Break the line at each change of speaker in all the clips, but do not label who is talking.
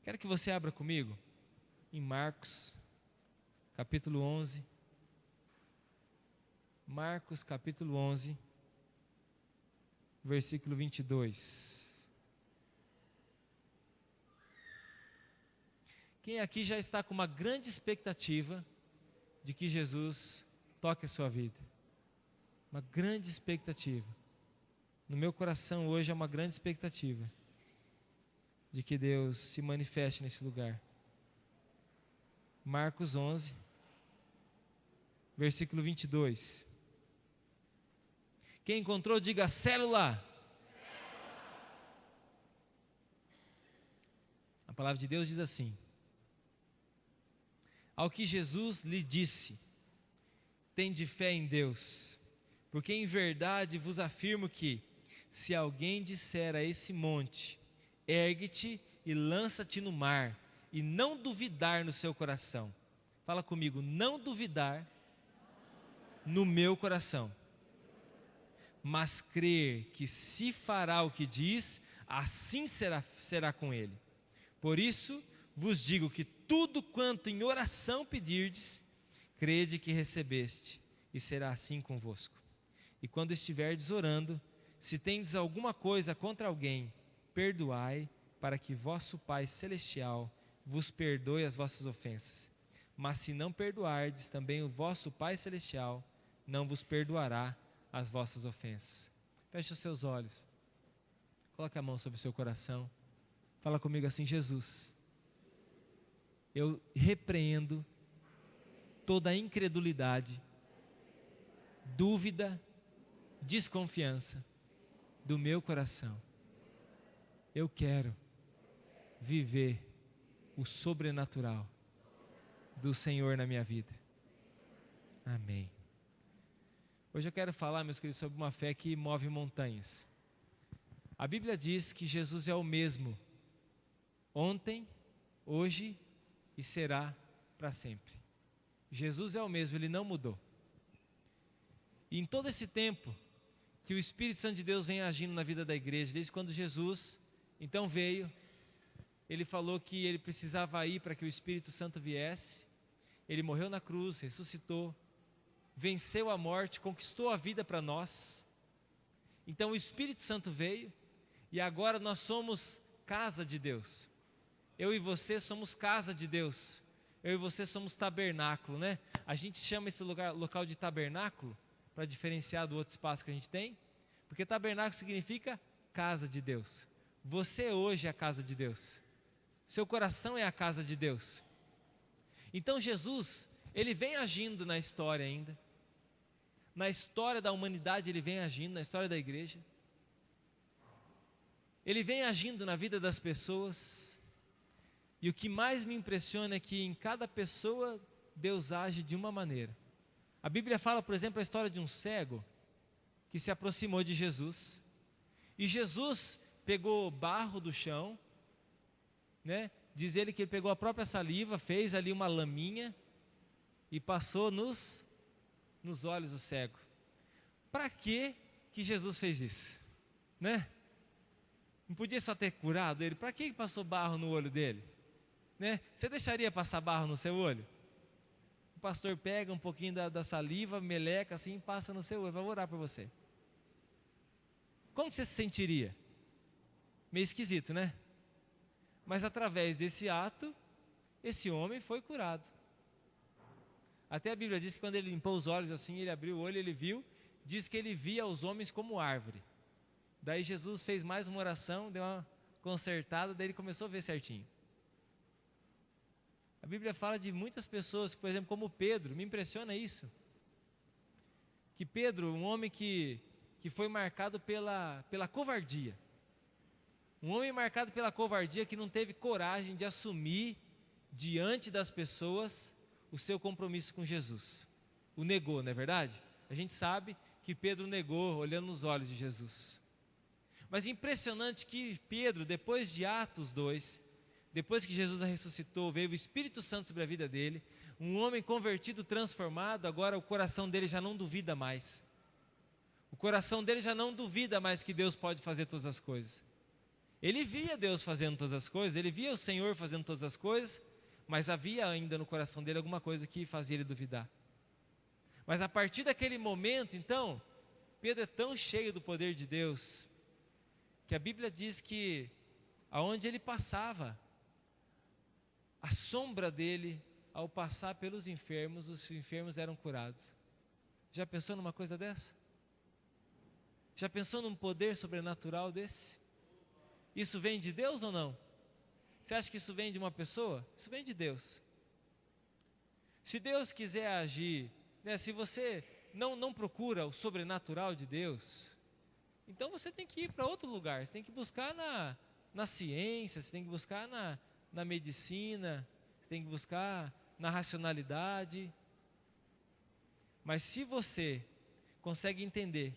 Quero que você abra comigo em Marcos, capítulo 11. Marcos, capítulo 11, versículo 22. Quem aqui já está com uma grande expectativa de que Jesus toque a sua vida? Uma grande expectativa. No meu coração hoje é uma grande expectativa de que Deus se manifeste nesse lugar. Marcos 11, versículo 22. Quem encontrou, diga célula. A palavra de Deus diz assim: ao que Jesus lhe disse, tende fé em Deus, porque em verdade vos afirmo que, se alguém disser a esse monte, ergue-te e lança-te no mar, e não duvidar no seu coração. Fala comigo, não duvidar no meu coração, mas crer que se fará o que diz, assim será com ele. Por isso vos digo que tudo quanto em oração pedirdes, crede que recebeste, e será assim convosco. E quando estiverdes orando, se tendes alguma coisa contra alguém, perdoai, para que vosso Pai Celestial vos perdoe as vossas ofensas. Mas se não perdoardes, também o vosso Pai Celestial não vos perdoará as vossas ofensas. Feche os seus olhos, coloque a mão sobre o seu coração, fala comigo assim: Jesus, eu repreendo toda a incredulidade, dúvida, desconfiança do meu coração. Eu quero viver o sobrenatural do Senhor na minha vida. Amém. Hoje eu quero falar, meus queridos, sobre uma fé que move montanhas. A Bíblia diz que Jesus é o mesmo ontem, hoje e será para sempre. Jesus é o mesmo, Ele não mudou. E em todo esse tempo que o Espírito Santo de Deus vem agindo na vida da igreja, desde quando Jesus então veio, Ele falou que Ele precisava ir para que o Espírito Santo viesse. Ele morreu na cruz, ressuscitou, venceu a morte, conquistou a vida para nós. Então o Espírito Santo veio e agora nós somos casa de Deus. Eu e você somos casa de Deus. Eu e você somos tabernáculo, né? A gente chama esse local de tabernáculo para diferenciar do outro espaço que a gente tem, porque tabernáculo significa casa de Deus. Você hoje é a casa de Deus. Seu coração é a casa de Deus. Então Jesus, Ele vem agindo na história ainda. Na história da humanidade Ele vem agindo, na história da igreja. Ele vem agindo na vida das pessoas. E o que mais me impressiona é que em cada pessoa Deus age de uma maneira. A Bíblia fala, por exemplo, a história de um cego que se aproximou de Jesus. E Jesus pegou barro do chão, né? Diz ele que ele pegou a própria saliva, fez ali uma laminha e passou nos olhos do cego. Para que Jesus fez isso? Né? Não podia só ter curado ele? Para que passou barro no olho dele? Né? Você deixaria passar barro no seu olho? O pastor pega um pouquinho da saliva, meleca assim e passa no seu olho, vai orar por você. Como você se sentiria? Meio esquisito, né? Mas através desse ato, esse homem foi curado. Até a Bíblia diz que quando ele limpou os olhos assim, ele abriu o olho, ele viu, diz que ele via os homens como árvore. Daí Jesus fez mais uma oração, deu uma consertada, daí ele começou a ver certinho. A Bíblia fala de muitas pessoas, por exemplo, como Pedro, me impressiona isso. Que Pedro, um homem que foi marcado pela covardia. Um homem marcado pela covardia que não teve coragem de assumir diante das pessoas o seu compromisso com Jesus. O negou, não é verdade? A gente sabe que Pedro negou olhando nos olhos de Jesus. Mas impressionante que Pedro, depois de Atos 2, depois que Jesus a ressuscitou, veio o Espírito Santo sobre a vida dele, um homem convertido, transformado, agora o coração dele já não duvida mais. O coração dele já não duvida mais que Deus pode fazer todas as coisas. Ele via Deus fazendo todas as coisas, ele via o Senhor fazendo todas as coisas, mas havia ainda no coração dele alguma coisa que fazia ele duvidar. Mas a partir daquele momento, então, Pedro é tão cheio do poder de Deus, que a Bíblia diz que aonde ele passava, a sombra dele, ao passar pelos enfermos, os enfermos eram curados. Já pensou numa coisa dessa? Já pensou num poder sobrenatural desse? Isso vem de Deus ou não? Você acha que isso vem de uma pessoa? Isso vem de Deus. Se Deus quiser agir, né, se você não procura o sobrenatural de Deus, então você tem que ir para outro lugar. Você tem que buscar na ciência, você tem que buscar na medicina, você tem que buscar na racionalidade. Mas se você consegue entender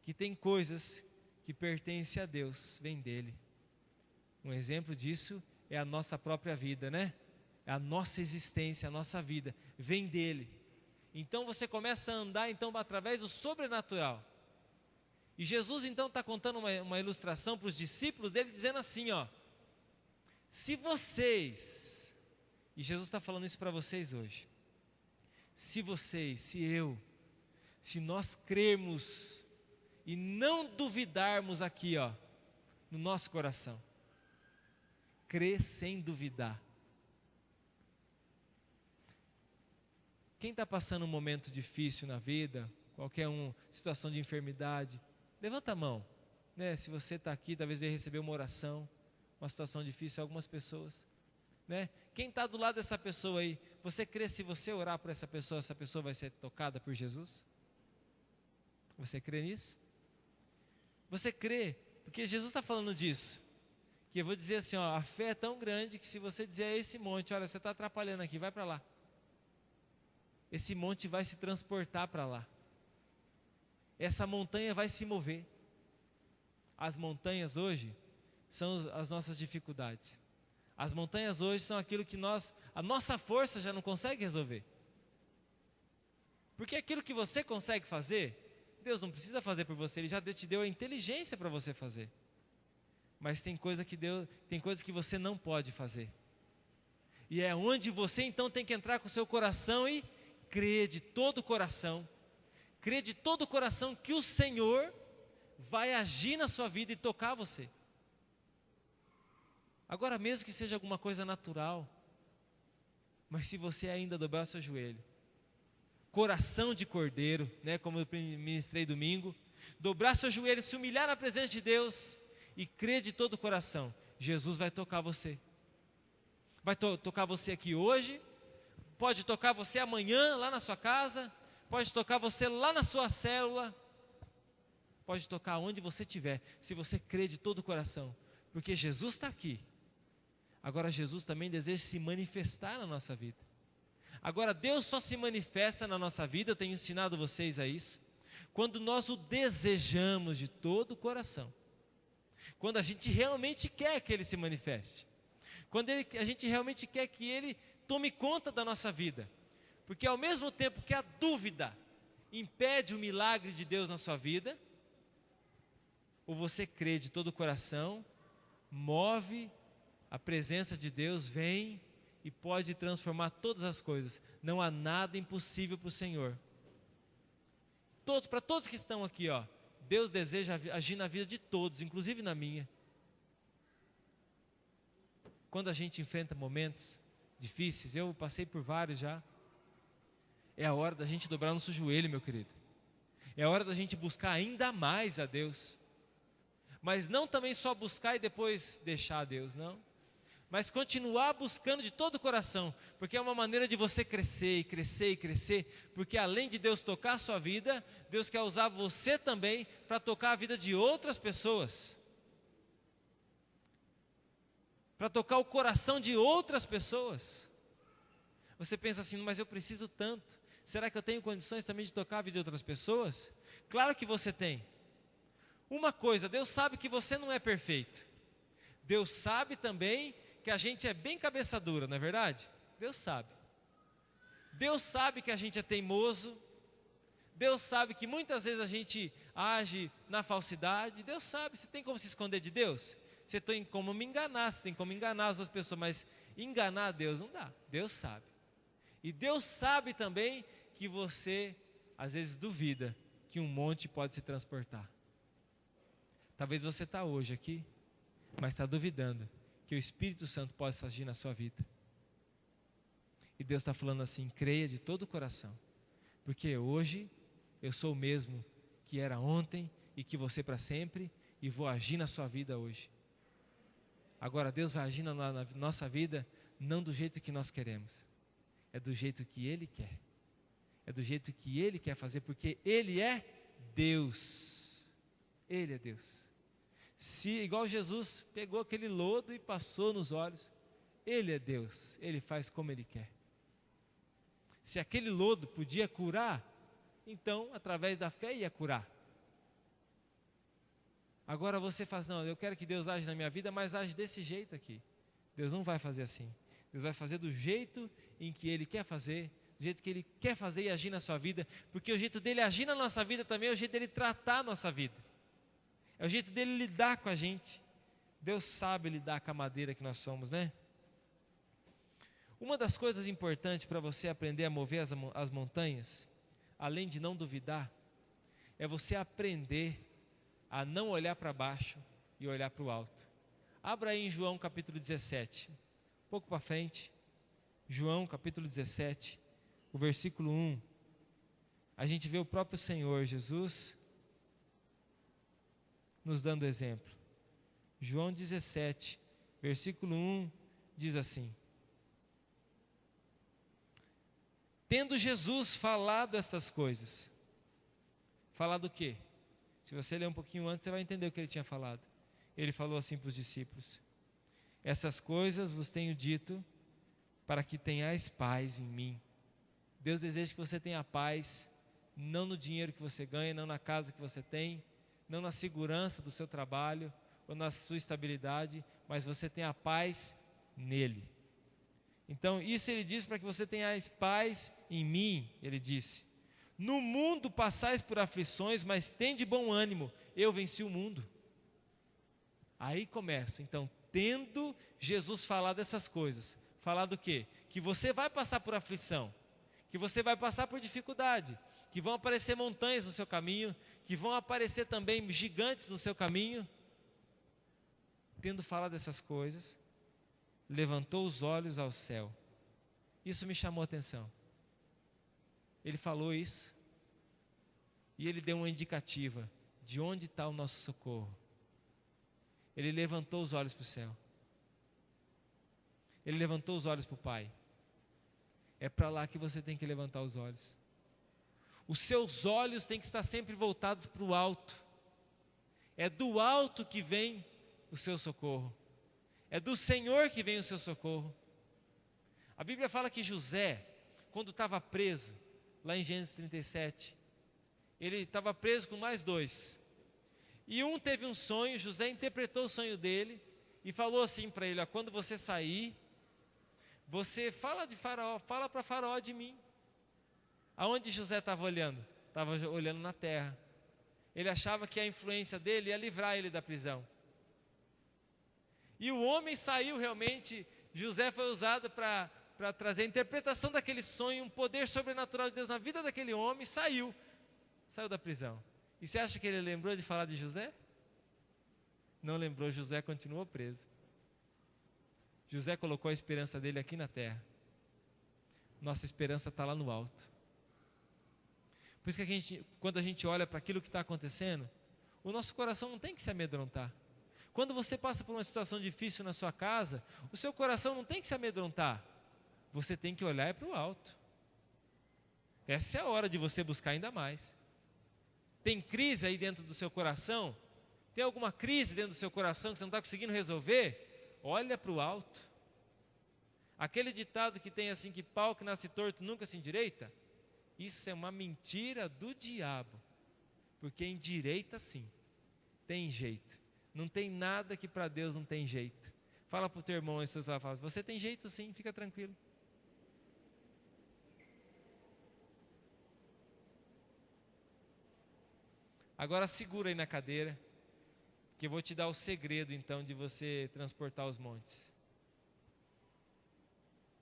que tem coisas que pertencem a Deus, vem dele. Um exemplo disso é a nossa própria vida, né? A nossa existência, a nossa vida, vem dele. Então você começa a andar então através do sobrenatural. E Jesus então está contando uma ilustração para os discípulos dele, dizendo assim, ó: se vocês, e Jesus está falando isso para vocês hoje, se vocês, se nós crermos e não duvidarmos aqui, ó, no nosso coração, crer sem duvidar. Quem está passando um momento difícil na vida, qualquer situação de enfermidade, levanta a mão, né? Se você está aqui, talvez venha receber uma oração, uma situação difícil, algumas pessoas, né? Quem está do lado dessa pessoa aí, você crê se você orar por essa pessoa vai ser tocada por Jesus? Você crê nisso? Você crê, porque Jesus está falando disso, que eu vou dizer assim, ó, a fé é tão grande que se você dizer a esse monte, olha, você está atrapalhando aqui, vai para lá. Esse monte vai se transportar para lá. Essa montanha vai se mover. As montanhas hoje são as nossas dificuldades. As montanhas hoje são aquilo que a nossa força já não consegue resolver. Porque aquilo que você consegue fazer, Deus não precisa fazer por você, Ele já te deu a inteligência para você fazer. Mas tem coisa que você não pode fazer. E é onde você então tem que entrar com o seu coração e crer de todo o coração. Crer de todo o coração que o Senhor vai agir na sua vida e tocar você. Agora mesmo que seja alguma coisa natural, mas se você ainda dobrar o seu joelho, coração de cordeiro, né, como eu ministrei domingo, dobrar seu joelho, se humilhar na presença de Deus e crer de todo o coração, Jesus vai tocar você. Vai tocar você aqui hoje, pode tocar você amanhã lá na sua casa, pode tocar você lá na sua célula, pode tocar onde você estiver, se você crer de todo o coração, porque Jesus está aqui. Agora Jesus também deseja se manifestar na nossa vida. Agora Deus só se manifesta na nossa vida, eu tenho ensinado vocês a isso, quando nós o desejamos de todo o coração. Quando a gente realmente quer que Ele se manifeste. Quando a gente realmente quer que Ele tome conta da nossa vida. Porque ao mesmo tempo que a dúvida impede o milagre de Deus na sua vida, ou você crê de todo o coração, move a presença de Deus, vem e pode transformar todas as coisas. Não há nada impossível para o Senhor. Para todos que estão aqui, ó, Deus deseja agir na vida de todos, inclusive na minha. Quando a gente enfrenta momentos difíceis, eu passei por vários já, é a hora da gente dobrar nosso joelho, meu querido. É a hora da gente buscar ainda mais a Deus. Mas não também só buscar e depois deixar a Deus, não. Mas continuar buscando de todo o coração, porque é uma maneira de você crescer e crescer e crescer, porque além de Deus tocar a sua vida, Deus quer usar você também para tocar a vida de outras pessoas, para tocar o coração de outras pessoas. Você pensa assim, mas eu preciso tanto, será que eu tenho condições também de tocar a vida de outras pessoas? Claro que você tem. Uma coisa, Deus sabe que você não é perfeito, Deus sabe também que a gente é bem cabeça dura, não é verdade? Deus sabe. Deus sabe que a gente é teimoso. Deus sabe que muitas vezes a gente age na falsidade. Deus sabe, você tem como se esconder de Deus? Você tem como me enganar, você tem como enganar as outras pessoas, mas enganar a Deus não dá. Deus sabe. E Deus sabe também que você, às vezes, duvida que um monte pode se transportar. Talvez você está hoje aqui, mas está duvidando que o Espírito Santo possa agir na sua vida. E Deus está falando assim, creia de todo o coração. Porque hoje eu sou o mesmo que era ontem e que você para sempre, e vou agir na sua vida hoje. Agora Deus vai agir na nossa vida não do jeito que nós queremos, é do jeito que Ele quer. É do jeito que Ele quer fazer, porque Ele é Deus. Ele é Deus. Se igual Jesus pegou aquele lodo e passou nos olhos, Ele é Deus, Ele faz como Ele quer. Se aquele lodo podia curar, então através da fé ia curar. Agora você faz, não, eu quero que Deus age na minha vida, mas age desse jeito aqui. Deus não vai fazer assim. Deus vai fazer do jeito em que Ele quer fazer, do jeito que Ele quer fazer e agir na sua vida, porque o jeito dEle agir na nossa vida também é o jeito dEle tratar a nossa vida. É o jeito dEle lidar com a gente. Deus sabe lidar com a madeira que nós somos, né? Uma das coisas importantes para você aprender a mover as montanhas, além de não duvidar, é você aprender a não olhar para baixo e olhar para o alto. Abra aí em João capítulo 17, um pouco para frente. João capítulo 17, o versículo 1. A gente vê o próprio Senhor Jesus nos dando exemplo. João 17, versículo 1, diz assim: Tendo Jesus falado estas coisas, falado o quê? Se você ler um pouquinho antes, você vai entender o que ele tinha falado. Ele falou assim para os discípulos: essas coisas vos tenho dito para que tenhais paz em mim. Deus deseja que você tenha paz, não no dinheiro que você ganha, não na casa que você tem, não na segurança do seu trabalho ou na sua estabilidade, mas você tenha paz nele. Então isso ele diz para que você tenhais paz em mim, ele disse. No mundo passais por aflições, mas tende bom ânimo, eu venci o mundo. Aí começa, então, tendo Jesus falado essas coisas, falar do quê? Que você vai passar por aflição, que você vai passar por dificuldade, que vão aparecer montanhas no seu caminho, que vão aparecer também gigantes no seu caminho. Tendo falado essas coisas, levantou os olhos ao céu. Isso me chamou a atenção. Ele falou isso e ele deu uma indicativa de onde está o nosso socorro. Ele levantou os olhos para o céu. Ele levantou os olhos para o Pai. É para lá que você tem que levantar os olhos. Os seus olhos têm que estar sempre voltados para o alto. É do alto que vem o seu socorro. É do Senhor que vem o seu socorro. A Bíblia fala que José, quando estava preso, lá em Gênesis 37, ele estava preso com mais dois. E um teve um sonho, José interpretou o sonho dele e falou assim para ele: ó, quando você sair, você fala para Faraó de mim. Aonde José estava olhando? Estava olhando na terra. Ele achava que a influência dele ia livrar ele da prisão. E o homem saiu realmente. José foi usado para trazer a interpretação daquele sonho, um poder sobrenatural de Deus na vida daquele homem. Saiu da prisão. E você acha que ele lembrou de falar de José? Não lembrou. José continuou preso. José colocou a esperança dele aqui na terra. Nossa esperança está lá no alto. Por isso que quando a gente olha para aquilo que está acontecendo, o nosso coração não tem que se amedrontar. Quando você passa por uma situação difícil na sua casa, o seu coração não tem que se amedrontar. Você tem que olhar para o alto. Essa é a hora de você buscar ainda mais. Tem crise aí dentro do seu coração? Tem alguma crise dentro do seu coração que você não está conseguindo resolver? Olha para o alto. Aquele ditado que tem assim, que pau que nasce torto nunca se endireita, isso é uma mentira do diabo. Porque endireita sim, tem jeito. Não tem nada que para Deus não tem jeito. Fala para o teu irmão, você tem jeito sim, fica tranquilo. Agora segura aí na cadeira. porque eu vou te dar o segredo então de você transportar os montes.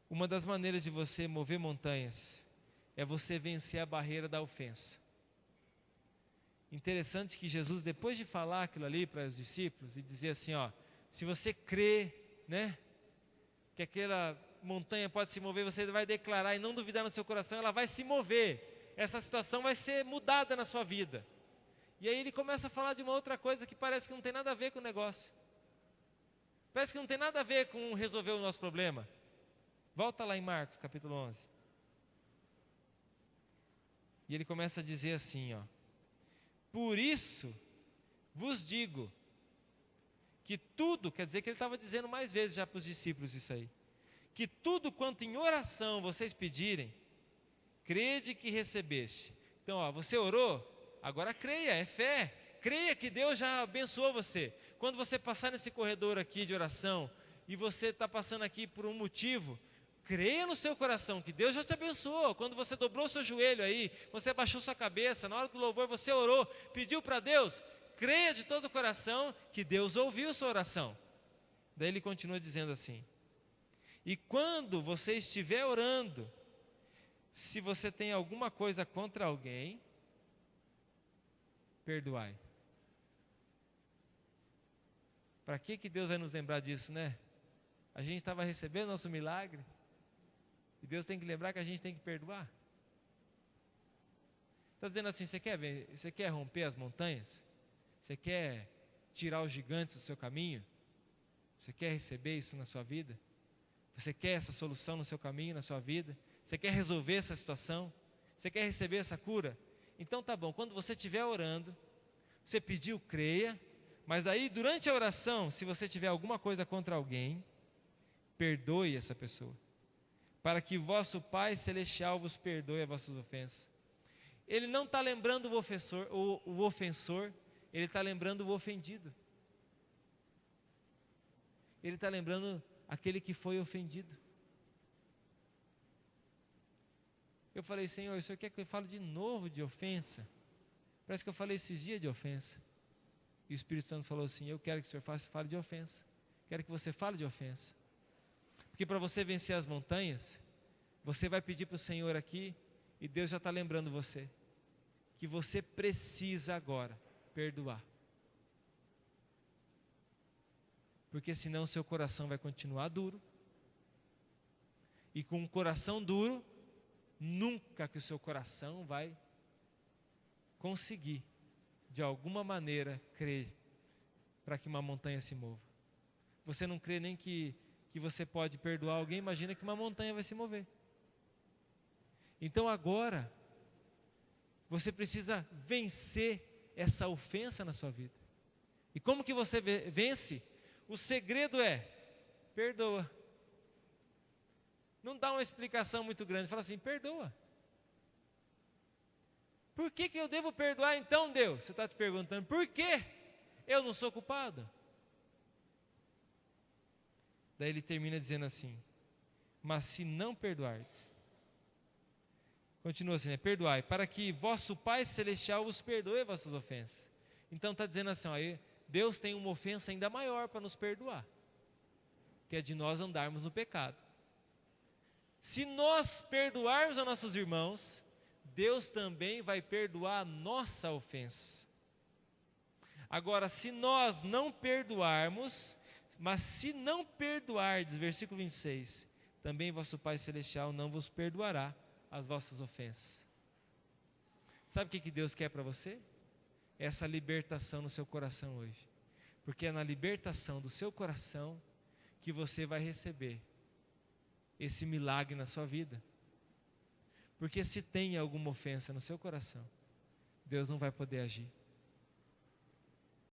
Uma das maneiras de você mover montanhas é você vencer a barreira da ofensa. Interessante que Jesus, depois de falar aquilo ali para os discípulos e dizer assim, ó, se você crê, né, que aquela montanha pode se mover, você vai declarar e não duvidar no seu coração, ela vai se mover. Essa situação vai ser mudada na sua vida. E aí ele começa a falar de uma outra coisa que parece que não tem nada a ver com o negócio. Parece que não tem nada a ver com resolver o nosso problema. Volta lá em Marcos, capítulo 11. E ele começa a dizer assim, ó. Por isso vos digo que tudo, quer dizer que ele estava dizendo mais vezes já para os discípulos isso aí, que tudo quanto em oração vocês pedirem, crede que recebeste. Então, ó, você orou, agora creia, é fé. Creia que Deus já abençoou você. Quando você passar nesse corredor aqui de oração e você está passando aqui por um motivo, creia no seu coração que Deus já te abençoou. Quando você dobrou seu joelho aí, você abaixou sua cabeça, na hora do louvor você orou, pediu para Deus, creia de todo o coração que Deus ouviu sua oração. Daí ele continua dizendo assim, e quando você estiver orando, se você tem alguma coisa contra alguém, perdoai. Para que Deus vai nos lembrar disso, né? A gente estava recebendo nosso milagre, e Deus tem que lembrar que a gente tem que perdoar. Está dizendo assim, você quer romper as montanhas? Você quer tirar os gigantes do seu caminho? Você quer receber isso na sua vida? Você quer essa solução no seu caminho, na sua vida? Você quer resolver essa situação? Você quer receber essa cura? Então tá bom, quando você estiver orando, você pediu, creia, mas aí durante a oração, se você tiver alguma coisa contra alguém, perdoe essa pessoa, para que vosso Pai Celestial vos perdoe as vossas ofensas. Ele não está lembrando o ofensor, ele está lembrando o ofendido. Ele está lembrando aquele que foi ofendido. Eu falei, Senhor, o Senhor quer que eu fale de novo de ofensa? Parece que eu falei esses dias de ofensa. E o Espírito Santo falou assim, eu quero que o Senhor fale de ofensa. Quero que você fale de ofensa. Porque para você vencer as montanhas, você vai pedir para o Senhor aqui, e Deus já está lembrando você, que você precisa agora perdoar. Porque senão o seu coração vai continuar duro, e com um coração duro, nunca que o seu coração vai conseguir, de alguma maneira, crer para que uma montanha se mova. Você não crê nem que você pode perdoar alguém, imagina que uma montanha vai se mover. Então agora, você precisa vencer essa ofensa na sua vida. E como que você vence? O segredo é, perdoa. Não dá uma explicação muito grande, fala assim, perdoa. Por que eu devo perdoar então, Deus? Você está te perguntando, por quê? Eu não sou culpado. Daí ele termina dizendo assim, mas se não perdoardes, continua assim, né? Perdoai, para que vosso Pai Celestial vos perdoe vossas ofensas. Então está dizendo assim, ó, Deus tem uma ofensa ainda maior para nos perdoar, que é de nós andarmos no pecado. Se nós perdoarmos a nossos irmãos, Deus também vai perdoar a nossa ofensa. Agora, se nós não perdoarmos, mas se não perdoardes, versículo 26, também vosso Pai Celestial não vos perdoará as vossas ofensas. Sabe o que Deus quer para você? Essa libertação no seu coração hoje. Porque é na libertação do seu coração que você vai receber esse milagre na sua vida. Porque se tem alguma ofensa no seu coração, Deus não vai poder agir.